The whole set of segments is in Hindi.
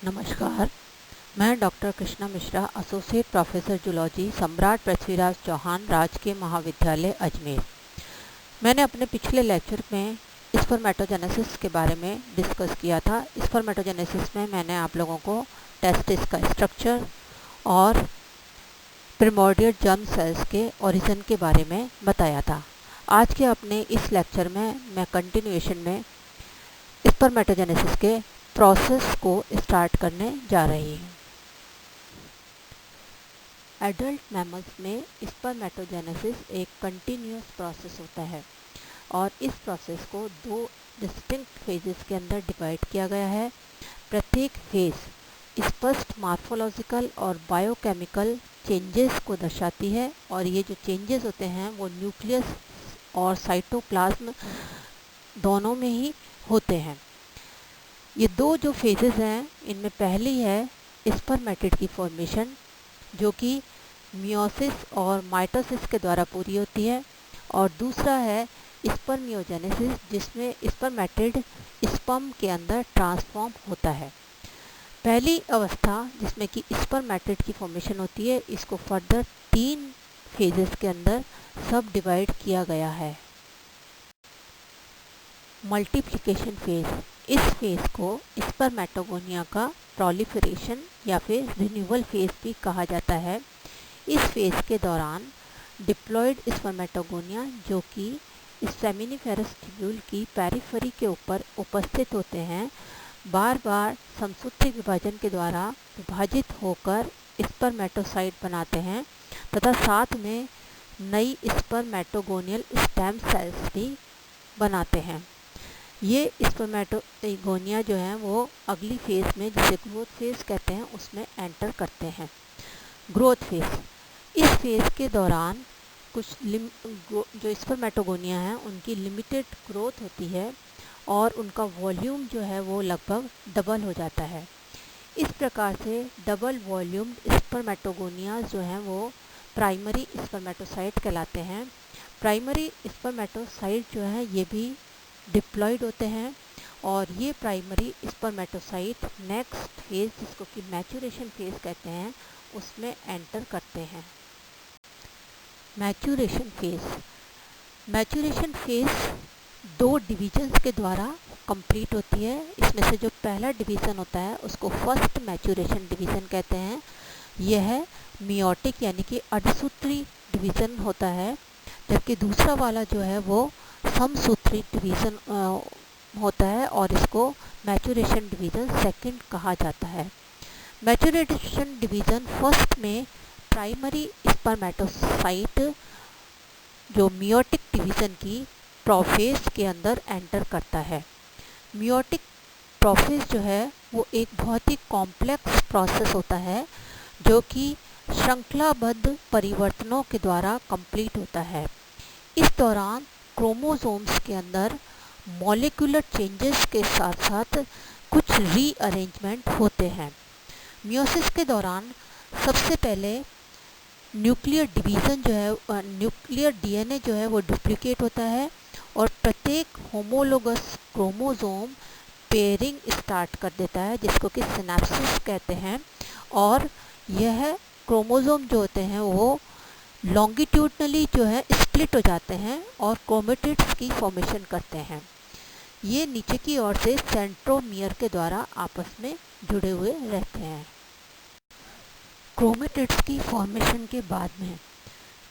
नमस्कार। मैं doctor Krishna Mishra, associate professor zoology, सम्राट पृथ्वीराज चौहान राजकीय महाविद्यालय अजमेर। मैंने अपने पिछले लेक्चर में स्पर्मेटोजेनेसिस के बारे में डिस्कस किया था। स्पर्मेटोजेनेसिस में मैंने आप लोगों को टेस्टिस का स्ट्रक्चर और प्रिमोर्डियल जर्म सेल्स के ओरिजिन के बारे में बताया था। आज के अपने इस लेक्चर में मैं कंटिन्यूएशन में स्पर्मेटोजेनेसिस के प्रोसेस को स्टार्ट करने जा रही हूँ। एडल्ट मैमल्स में स्पर्मेटोजेनेसिस एक कंटिन्यूअस प्रोसेस होता है और इस प्रोसेस को दो डिस्टिंक्ट फेजेस के अंदर डिवाइड किया गया है। प्रत्येक फेज स्पष्ट मार्फोलॉजिकल और बायोकेमिकल चेंजेस को दर्शाती है और ये जो चेंजेस होते हैं वो न्यूक्लियस और साइटोप्लाज्म दोनों में ही होते हैं। ये दो जो फेजेस हैं, इनमें पहली है स्पर्मेटिड की फॉर्मेशन, जो कि मियोसिस और माइटोसिस के द्वारा पूरी होती है, और दूसरा है स्पर्मियोजेनेसिस, जिसमें स्पर्मेटिड स्पर्म के अंदर ट्रांसफॉर्म होता है। पहली अवस्था जिसमें कि स्पर्मेटिड की फॉर्मेशन होती है, इसको फर्दर 3 फेजेस के अंदर सब डिवाइड किया गया है। मल्टीप्लिकेशन फेज, इस फेज को स्पर्मेटोगोनिया का प्रोलिफरेशन या फिर रिन्यूअल फेज भी कहा जाता है। इस फेज के दौरान डिप्लॉयड स्पर्मेटोगोनिया, जो कि सेमिनिफेरस ट्यूब्यूल की पेरिफेरी के ऊपर उपस्थित होते हैं, बार बार समसूत्री विभाजन के द्वारा विभाजित होकर स्पर्मेटोसाइट बनाते हैं तथा साथ में नई स्पर्मेटोगोनियल स्टेम सेल्स भी बनाते हैं। ये स्पर्मेटोगोनिया जो है वो अगली फेज में, जिसे ग्रोथ फेज कहते हैं, उसमें एंटर करते हैं। ग्रोथ फेज, इस फेज के दौरान कुछ जो स्पर्मेटोगोनिया हैं उनकी लिमिटेड ग्रोथ होती है और उनका वॉल्यूम जो है वो लगभग डबल हो जाता है। इस प्रकार से डबल वॉल्यूम स्पर्मेटोगोनिया जो हैं वो प्राइमरी स्पर्मेटोसाइट कहलाते हैं। प्राइमरी स्पर्मेटोसाइट जो है ये भी डिप्लॉयड होते हैं और ये प्राइमरी स्पर्मेटोसाइट नेक्स्ट फेज, जिसको कि मैच्योरेशन फेज कहते हैं, उसमें एंटर करते हैं। Maturation phase, maturation phase 2 divisions के द्वारा कंप्लीट होती है। इसमें से जो पहला डिवीज़न होता है उसको फर्स्ट मैच्योरेशन डिवीज़न कहते हैं। यह मियोटिक यानी कि अर्धसूत्री डिवीज़न होता है, जबकि दूसरा वाला जो है वो समसूत्री डिवीज़न होता है और इसको मैच्योरेशन डिवीज़न सेकंड कहा जाता है। मैच्योरेशन डिवीज़न फर्स्ट में प्राइमरी स्पर्मेटोसाइट जो मियोटिक डिवीज़न की प्रोफेज के अंदर एंटर करता है। मियोटिक प्रोफेज जो है वो एक बहुत ही कॉम्प्लेक्स प्रोसेस होता है जो कि श्रृंखलाबद्ध परिवर्तनों के द्वारा कंप्लीट होता है। इस दौरान क्रोमोसोम्स के अंदर मॉलिक्यूलर चेंजेस के साथ साथ कुछ रीअरेंजमेंट होते हैं। मियोसिस के दौरान सबसे पहले न्यूक्लियर डिवीज़न जो है, न्यूक्लियर डीएनए जो है वो डुप्लीकेट होता है और प्रत्येक होमोलोगस क्रोमोसोम पेयरिंग स्टार्ट कर देता है, जिसको कि सिनेप्सिस कहते हैं। और यह क्रोमोसोम जो होते हैं वो लॉन्गिट्यूडनली जो है स्प्लिट हो जाते हैं और क्रोमेटिड्स की फॉर्मेशन करते हैं। ये नीचे की ओर से सेंट्रोमियर के द्वारा आपस में जुड़े हुए रहते हैं। क्रोमेटिड्स की फॉर्मेशन के बाद में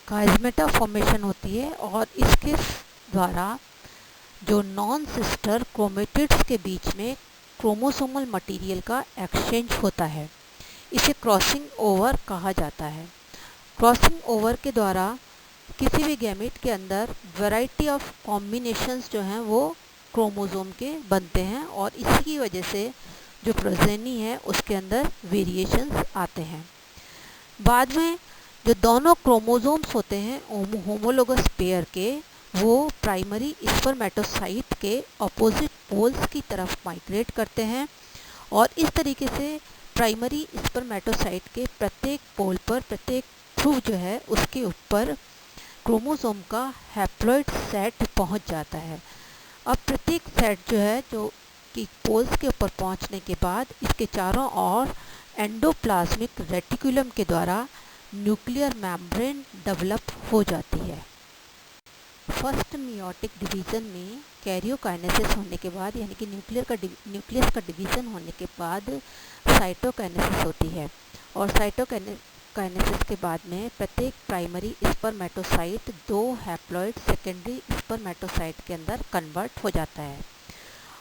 काइज़मेटा फॉर्मेशन होती है और इसके द्वारा जो नॉन सिस्टर क्रोमेटिड्स के बीच में क्रोमोसोमल मटेरियल का एक्सचेंज होता है। इसे क्रॉसिंग ओवर कहा जाता है। क्रॉसिंग ओवर के द्वारा किसी भी गैमेट के अंदर वैरायटी ऑफ कॉम्बिनेशंस जो हैं वो क्रोमोसोम के बनते हैं और इसी की वजह से जो प्रोजेनी है उसके अंदर वेरिएशंस आते हैं। बाद में जो दोनों क्रोमोसोम्स होते हैं होमोलोगस पेयर के, वो प्राइमरी स्पर्मेटोसाइट के अपोजिट पोल्स की तरफ माइग्रेट करते हैं और इस तरीके से प्राइमरी स्पर्मेटोसाइट के प्रत्येक पोल पर, प्रत्येक ध्रुव जो है उसके ऊपर क्रोमोसोम का हैप्लॉइड सेट पहुंच जाता है। अब प्रत्येक सेट जो है, जो की पोल्स के ऊपर पहुंचने के बाद इसके चारों ओर एंडोप्लाज्मिक रेटिकुलम के द्वारा न्यूक्लियर मेम्ब्रेन डेवलप हो जाती है। फर्स्ट मियोटिक डिवीज़न में कैरियोकाइनेसिस होने के बाद यानी कि न्यूक्लियस का डिवीज़न होने के बाद साइटोकाइनेसिस होती है और साइटोकाइनेसिस के बाद में प्रत्येक primary spermatocyte 2 haploid secondary spermatocyte के अंदर कन्वर्ट हो जाता है।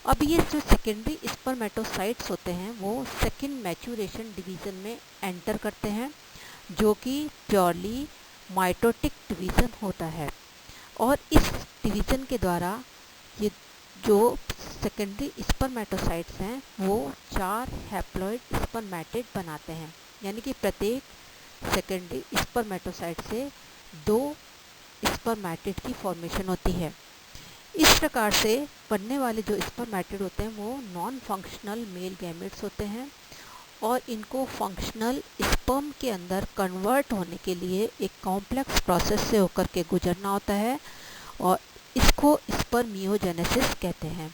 अब ये जो सेकेंडरी स्पर्मेटोसाइट्स होते हैं वो सेकेंड मैच्योरेशन डिवीज़न में एंटर करते हैं, जो कि प्योरली माइटोटिक डिवीज़न होता है। और इस डिवीज़न के द्वारा ये जो सेकेंडरी स्पर्मेटोसाइट्स हैं वो 4 हैप्लॉइड स्पर्मेटिड बनाते हैं, यानी कि प्रत्येक सेकेंडरी स्पर्मेटोसाइट से 2 स्पर्मेटिड की फॉर्मेशन होती है। इस प्रकार से बनने वाले जो स्पर्मेटिड होते हैं वो नॉन फंक्शनल मेल गैमेट्स होते हैं और इनको फंक्शनल स्पर्म के अंदर कन्वर्ट होने के लिए एक कॉम्प्लेक्स प्रोसेस से होकर के गुजरना होता है और इसको स्पर्मियोजेनेसिस कहते हैं।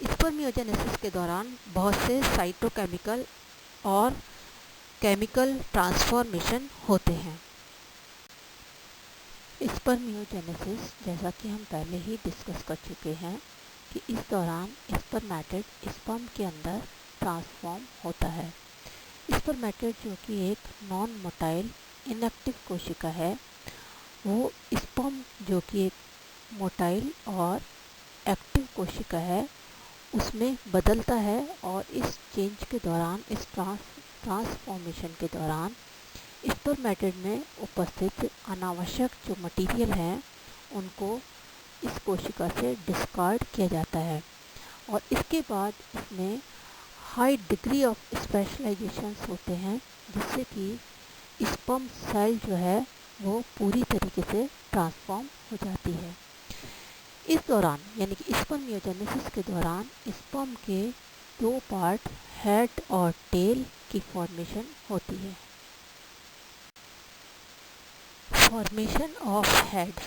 स्पर्मियोजेनेसिस के दौरान बहुत से साइटोकेमिकल और केमिकल ट्रांसफॉर्मेशन होते हैं। स्पर्मियोजेनेसिस, जैसा कि हम पहले ही डिस्कस कर चुके हैं कि इस दौरान स्पर्मेटिड स्पर्म के अंदर ट्रांसफॉर्म होता है। स्पर्मेटिड जो कि एक नॉन मोटाइल इनएक्टिव कोशिका है, वो स्पर्म जो कि एक मोटाइल और एक्टिव कोशिका है उसमें बदलता है और इस चेंज के दौरान, इस ट्रांसफॉर्मेशन के दौरान स्पर्मेटिड में उपस्थित अनावश्यक जो मटेरियल हैं उनको इस कोशिका से डिस्कार्ड किया जाता है और इसके बाद इसमें हाई डिग्री ऑफ स्पेशलाइजेशंस होते हैं, जिससे कि स्पर्म सेल जो है वो पूरी तरीके से ट्रांसफॉर्म हो जाती है। इस दौरान यानी कि स्पर्मियोजेनेसिस के दौरान स्पर्म के 2 पार्ट हेड और टेल की फॉर्मेशन होती है। Formation of head.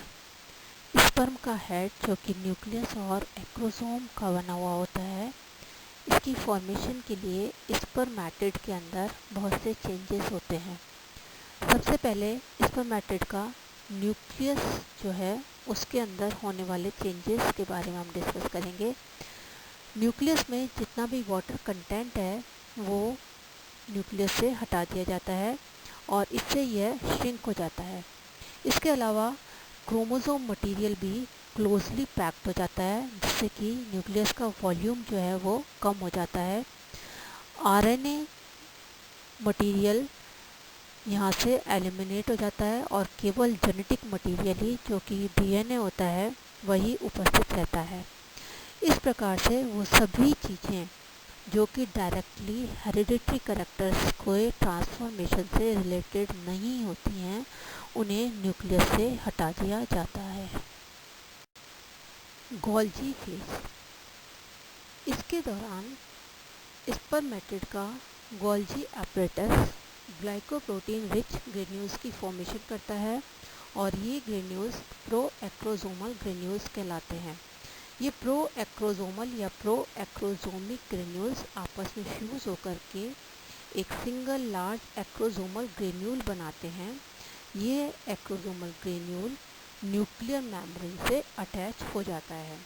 स्पर्म का हेड जो कि न्यूक्लियस और एक्रोसोम का बना हुआ होता है, इसकी फॉर्मेशन के लिए स्पर्मेटिड के अंदर बहुत से चेंजेस होते हैं। सबसे पहले स्पर्मेटिड का न्यूक्लियस जो है उसके अंदर होने वाले चेंजेस के बारे में हम डिस्कस करेंगे। न्यूक्लियस में जितना भी वाटर कंटेंट है वो न्यूक्लियस से हटा दिया जाता है और इससे यह श्रिंक हो जाता है। इसके अलावा क्रोमोसोम मटेरियल भी क्लोजली पैक्ड हो जाता है, जिससे कि न्यूक्लियस का वॉल्यूम जो है वो कम हो जाता है। आरएनए मटेरियल यहाँ से एलिमिनेट हो जाता है और केवल जेनेटिक मटेरियल ही जो कि डीएनए होता है वही उपस्थित रहता है। इस प्रकार से वो सभी चीज़ें जो कि डायरेक्टली हेरिडिटरी कैरेक्टर्स को ट्रांसफॉर्मेशन से रिलेटेड नहीं होती हैं उन्हें न्यूक्लियस से हटा दिया जाता है। Golgi phase. इसके दौरान स्पर्मेटिड का Golgi apparatus glycoprotein rich granules की फॉर्मेशन करता है और ये ग्रेन्यूल्स प्रोएक्रोसोमल ग्रेन्यूल्स कहलाते हैं। ये प्रोएक्रोसोमल या प्रोएक्रोसोमिक ग्रेन्यूल्स आपस में फ्यूज होकर के एक सिंगल लार्ज एक्रोसोमल ग्रेन्यूल बनाते हैं। ये एक्रोसोमल ग्रेन्यूल न्यूक्लियर मेम्ब्रेन से अटैच हो जाता है।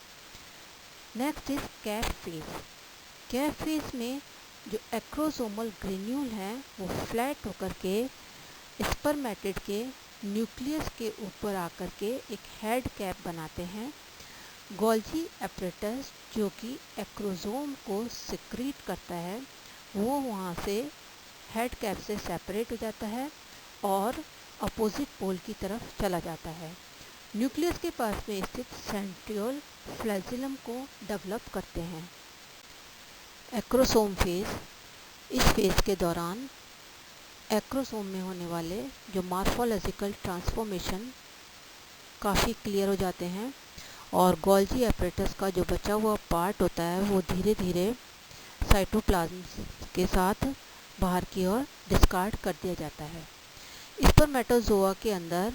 Next is cap phase. Cap phase में जो एक्रोसोमल ग्रेन्यूल हैं वो फ्लैट होकर के स्पर्मेटिड के न्यूक्लियस के ऊपर आकर के एक हेड कैप बनाते हैं। गोल्जी एपरेटस जो कि एक्रोसोम को सिक्रीट करता है वो वहाँ से हेड कैप से सेपरेट हो जाता है और अपोजिट पोल की तरफ चला जाता है। न्यूक्लियस के पास में स्थित सेंट्रियोल फ्लैजिलम को डेवलप करते हैं। Acrosome phase. इस फेज के दौरान एक्रोसोम में होने वाले जो मॉर्फोलॉजिकल ट्रांसफॉर्मेशन काफ़ी क्लियर हो जाते हैं और गोल्जी एपरेटस का जो बचा हुआ पार्ट होता है वो धीरे धीरे साइटोप्लाज्म के साथ बाहर की ओर डिस्कार्ड कर दिया जाता है। स्पर्मेटोजोआ के अंदर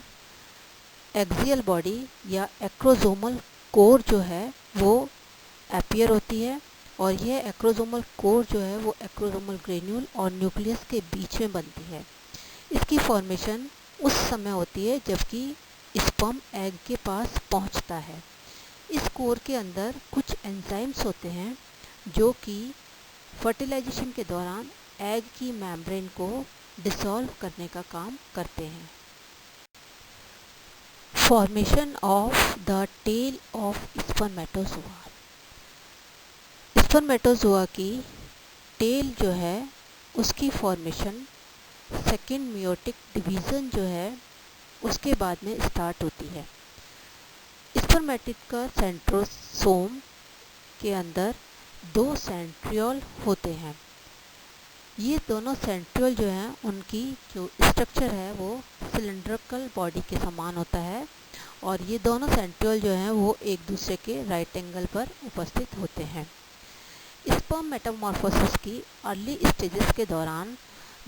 एक्सियल बॉडी या एक्रोसोमल कोर जो है वो अपीयर होती है और यह एक्रोसोमल कोर जो है वो एक्रोसोमल ग्रेन्यूल और न्यूक्लियस के बीच में बनती है। इसकी फॉर्मेशन उस समय होती है जबकि स्पर्म एग के पास पहुंचता है। इस कोर के अंदर कुछ एंजाइम्स होते हैं जो कि फर्टिलाइजेशन के दौरान एग की मेम्ब्रेन को डिसॉल्व करने का काम करते हैं। Formation of the tail of spermatozoa. Spermatozoa की टेल जो है उसकी फॉर्मेशन सेकेंड मियोटिक डिवीज़न जो है उसके बाद में स्टार्ट होती है। स्पर्मेटिड का सेंट्रोसोम के अंदर 2 सेंट्रियोल होते हैं। ये दोनों सेंट्रियोल जो हैं उनकी जो स्ट्रक्चर है वो सिलेंड्रिकल बॉडी के समान होता है और ये दोनों सेंट्रियोल जो हैं वो एक दूसरे के राइट एंगल पर उपस्थित होते हैं। स्पर्म मेटामॉर्फोसिस की अर्ली स्टेजेस के दौरान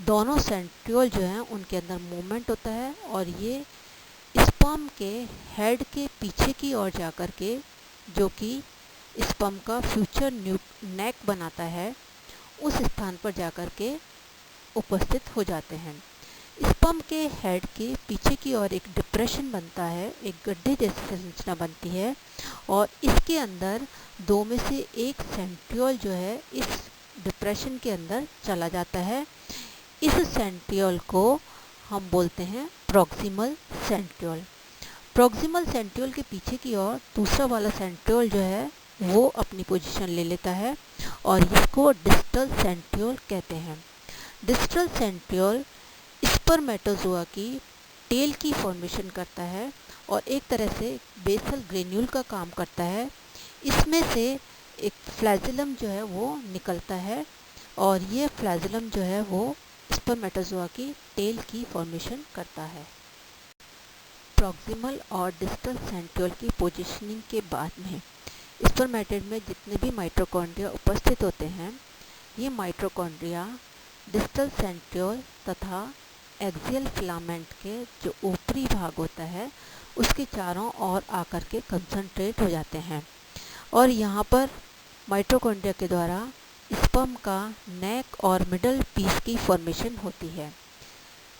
दोनों सेंट्रियोल जो हैं उनके अंदर मूवमेंट होता है और ये स्पर्म के हेड के पीछे की ओर जाकर के, जो कि स्पर्म का फ्यूचर नेक बनाता है, उस स्थान पर जाकर के उपस्थित हो जाते हैं। स्पर्म के हेड के पीछे की ओर एक डिप्रेशन बनता है, एक गड्ढे जैसी संरचना बनती है और इसके अंदर 2 में से एक सेंट्रियोल जो है इस डिप्रेशन के अंदर चला जाता है। इस सेंट्रियोल को हम बोलते हैं प्रॉक्सिमल सेंट्रियोल। प्रॉक्सिमल सेंट्रियोल के पीछे की ओर दूसरा वाला सेंट्रियोल जो है वो अपनी पोजीशन ले लेता है और इसको डिस्टल सेंट्रियोल कहते हैं। डिस्टल सेंट्रियोल स्पर्मेटोजोआ की टेल की फॉर्मेशन करता है और एक तरह से बेसल ग्रेन्यूल का काम करता है। इसमें से एक फ्लैजिलम जो है वो निकलता है और ये फ्लैजिलम जो है वो स्पर्मेटोजोआ की टेल की फॉर्मेशन करता है। प्रॉक्सिमल और डिस्टल सेंट्रियोल की पोजीशनिंग के बाद में स्पर्मेटिड में जितने भी माइटोकॉन्ड्रिया उपस्थित होते हैं, ये माइटोकॉन्ड्रिया डिस्टल सेंट्रियोल तथा एक्सियल फिलामेंट के जो ऊपरी भाग होता है उसके चारों ओर आकर के कंसंट्रेट हो जाते हैं और यहाँ पर माइटोकॉन्ड्रिया के द्वारा स्पर्म का नेक और मिडल पीस की फॉर्मेशन होती है।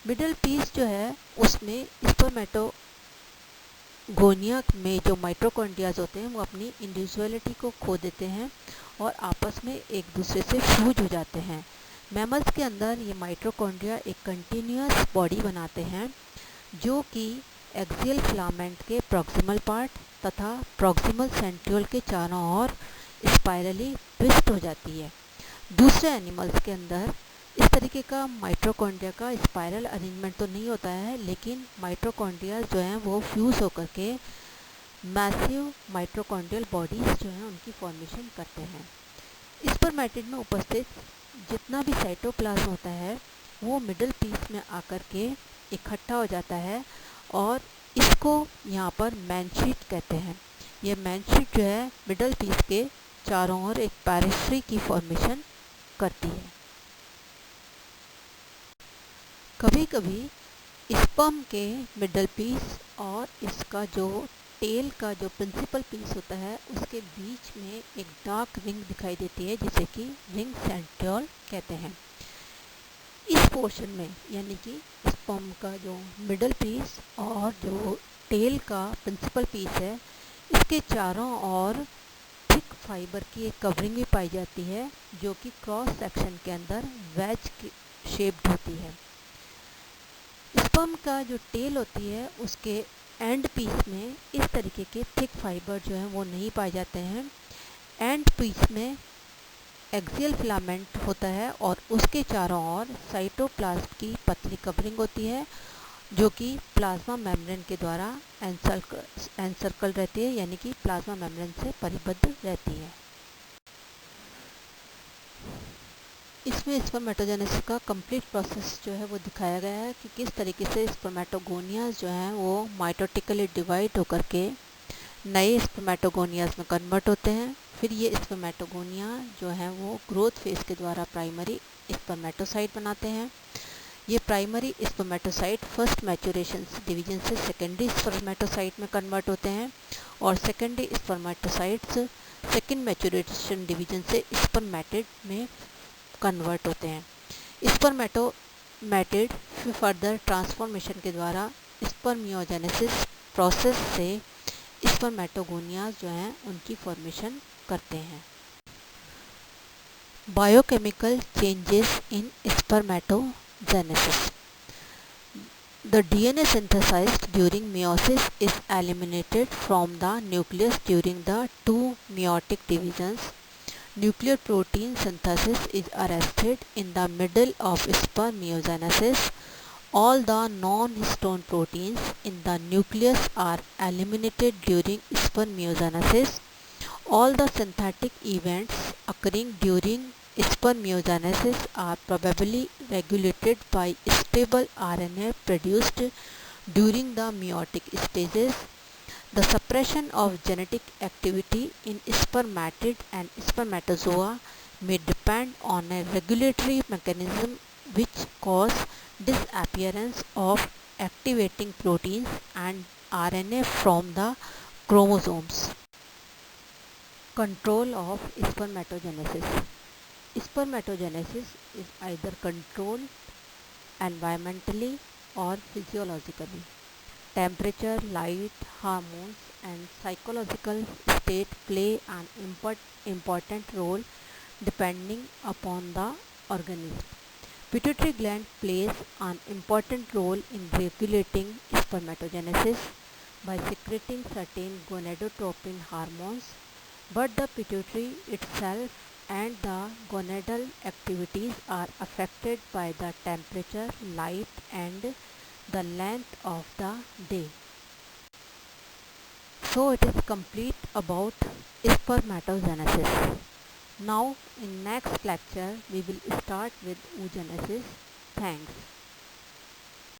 मिडल पीस जो है उसमें स्पर्मेटोगोनिया में जो माइटोकॉन्ड्रियाज होते हैं वो अपनी इंडिविजुअलिटी को खो देते हैं और आपस में एक दूसरे से फ्यूज हो जाते हैं। मैमल्स के अंदर ये माइटोकॉन्ड्रिया एक कंटिन्यूअस बॉडी बनाते हैं जो कि एक्सियल फिलामेंट के प्रॉक्सिमल पार्ट तथा प्रॉक्सिमल सेंट्रियोल के चारों ओर स्पाइरली ट्विस्ट हो जाती है। दूसरे एनिमल्स के अंदर इस तरीके का माइटोकॉन्ड्रिया का स्पाइरल अरेंजमेंट तो नहीं होता है, लेकिन माइटोकॉन्ड्रिया जो हैं वो फ्यूज होकर के मैसिव माइटोकॉन्ड्रियल बॉडीज़ जो हैं उनकी फॉर्मेशन करते हैं। स्पर्मेटिड में उपस्थित जितना भी साइटोप्लाज्म होता है वो मिडल पीस में आकर के इकट्ठा हो जाता है और इसको यहाँ पर मैनशीट कहते हैं। यह मैनशीट जो है मिडल पीस के चारों ओर एक पेरिफेरी की फॉर्मेशन करती है। कभी कभी स्पर्म के मिडल पीस और इसका जो टेल का जो प्रिंसिपल पीस होता है उसके बीच में एक डार्क रिंग दिखाई देती है जिसे कि रिंग सेंट्रियोल कहते हैं। इस पोर्शन में यानी कि स्पर्म का जो मिडल पीस और जो टेल का प्रिंसिपल पीस है इसके चारों ओर थिक फाइबर की एक कवरिंग भी पाई जाती है जो कि क्रॉस सेक्शन के अंदर वेज शेप्ड होती है। स्पर्म का जो टेल होती है उसके एंड पीस में इस तरीके के थिक फाइबर जो हैं वो नहीं पाए जाते हैं। एंड पीस में एक्सियल फिलामेंट होता है और उसके चारों ओर साइटोप्लाज्म की पतली कवरिंग होती है जो कि प्लाज्मा मेम्ब्रेन के द्वारा एनसर्कल रहती है, यानी कि प्लाज्मा मेम्ब्रेन से परिबद्ध रहती है। इसमें स्पर्मेटोजेनेसिस का कंप्लीट प्रोसेस जो है वो दिखाया गया है कि किस तरीके से स्पर्मेटोगोनियाज जो हैं वो माइटोटिकली डिवाइड होकर के नए स्पर्मेटोगोनियाज में कन्वर्ट होते हैं। फिर ये स्पर्मेटोगोनिया जो हैं वो ग्रोथ फेज के द्वारा प्राइमरी स्पर्मेटोसाइट बनाते हैं। ये primary spermatocyte first maturation division से सेकेंडरी स्पर्मेटोसाइट में कन्वर्ट होते हैं और secondary spermatocytes second maturation division से स्पर्मेटिड में कन्वर्ट होते हैं। स्पर्मेटोमेटिड फर्दर ट्रांसफॉर्मेशन के द्वारा स्पर्मियोजेनेसिस प्रोसेस से स्पर्मेटोगोनिया जो हैं उनकी फॉर्मेशन करते हैं। Biochemical changes in spermatogenesis. The DNA synthesized during meiosis is eliminated from the nucleus during the two meiotic divisions. Nuclear protein synthesis is arrested in the middle of spermiogenesis. All the non-histone proteins in the nucleus are eliminated during spermiogenesis. All the synthetic events occurring during spermiogenesis are probably regulated by stable RNA produced during the meiotic stages. The suppression of genetic activity in spermatid and spermatozoa may depend on a regulatory mechanism which cause disappearance of activating proteins and RNA from the chromosomes. Control of spermatogenesis. Spermatogenesis is either controlled environmentally or physiologically. Temperature, light, hormones, and psychological state play an important role depending upon the organism. Pituitary gland plays an important role in regulating spermatogenesis by secreting certain gonadotropin hormones, but the pituitary itself and the gonadal activities are affected by the temperature, light, and the length of the day. So it is complete about spermatogenesis. Now in next lecture we will start with oogenesis. Thanks.